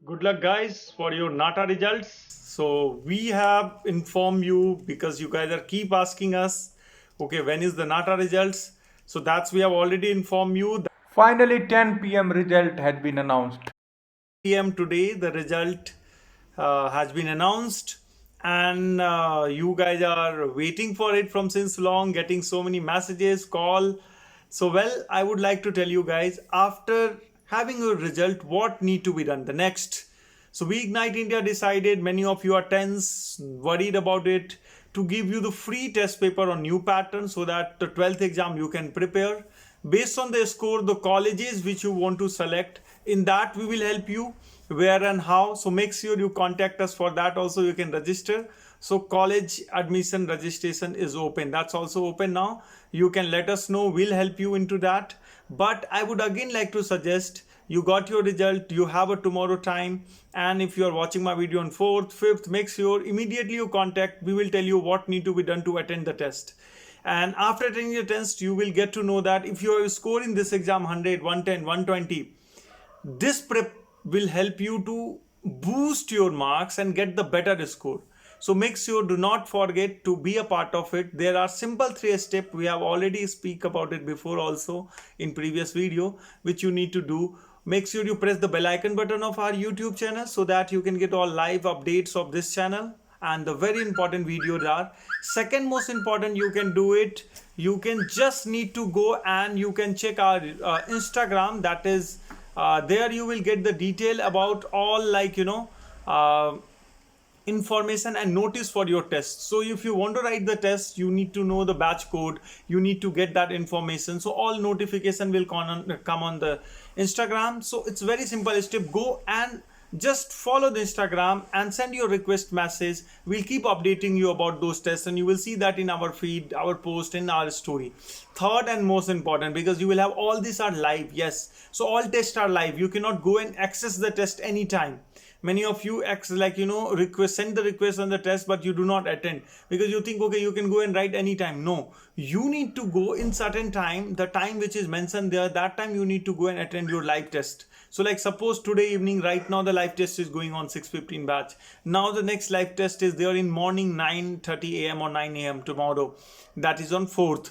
Good luck, guys, for your NATA results. So we have informed you because you guys are keep asking us, okay, when is the NATA results? So we have already informed you. Finally, 10 p.m. result has been announced. PM today, the result has been announced, and you guys are waiting for it from since long, getting so many messages, call. So well, I would like to tell you guys, after having a result, what need to be done the next. So we Ignite India decided, many of you are tense, worried about it, to give you the free test paper on new pattern so that the 12th exam you can prepare based on the score, the colleges which you want to select. In that we will help you where and how. So make sure you contact us for that. Also you can register. So college admission registration is open, that's also open now. You can let us know, we'll help you into that. But I would again like to suggest, you got your result, you have a tomorrow time, and if you are watching my video on 4th 5th, make sure immediately you contact. We will tell you what need to be done to attend the test. And after attending the test, you will get to know that if you are scoring this exam 100, 110, 120, this prep will help you to boost your marks and get the better score. So make sure, do not forget to be a part of it. There are simple 3 steps. We have already speak about it before also in previous video, which you need to do. Make sure you press the bell icon button of our YouTube channel so that you can get all live updates of this channel. And the very important videos are, second most important, you can do it, you can just need to go and you can check our Instagram. That is there you will get the detail about all, like information and notice for your test. So if you want to write the test, you need to know the batch code, you need to get that information. So all notification will come on the Instagram. So it's very simple step. Go and just follow the Instagram and send your request message. We'll keep updating you about those tests, and you will see that in our feed, our post, in our story. Third and most important, because you will have all these are live. Yes, so all tests are live. You cannot go and access the test anytime. Many of you send the request on the test, but you do not attend because you think, okay, you can go and write anytime. No, you need to go in certain time, the time which is mentioned there, that time you need to go and attend your live test. So like suppose today evening, right now the live test is going on 6:15 batch. Now the next live test is there in morning 9:30 a.m. or 9 a.m. tomorrow. That is on 4th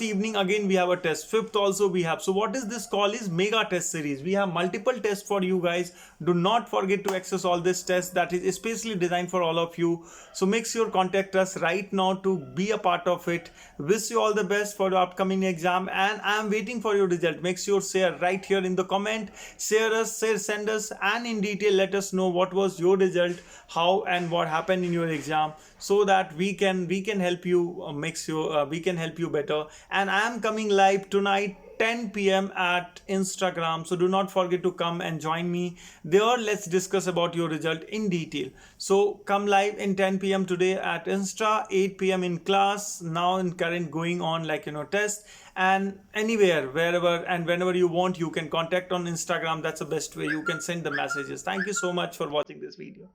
evening. Again we have a test. 5th also we have. So what is this call is mega test series. We have multiple tests for you guys. Do not forget to access all this tests, that is especially designed for all of you. So make sure contact us right now to be a part of it. Wish you all the best for the upcoming exam, and I am waiting for your result. Make sure share right here in the comment, send us, and in detail let us know what was your result, how and what happened in your exam, so that we can help you, make sure we can help you better. And I am coming live tonight 10 p.m. at Instagram, so do not forget to come and join me there. Let's discuss about your result in detail. So come live in 10 p.m. today at Insta, 8 p.m. in class, now in current going on test. And anywhere, wherever and whenever you want, you can contact on Instagram. That's the best way. You can send the messages. Thank you so much for watching this video.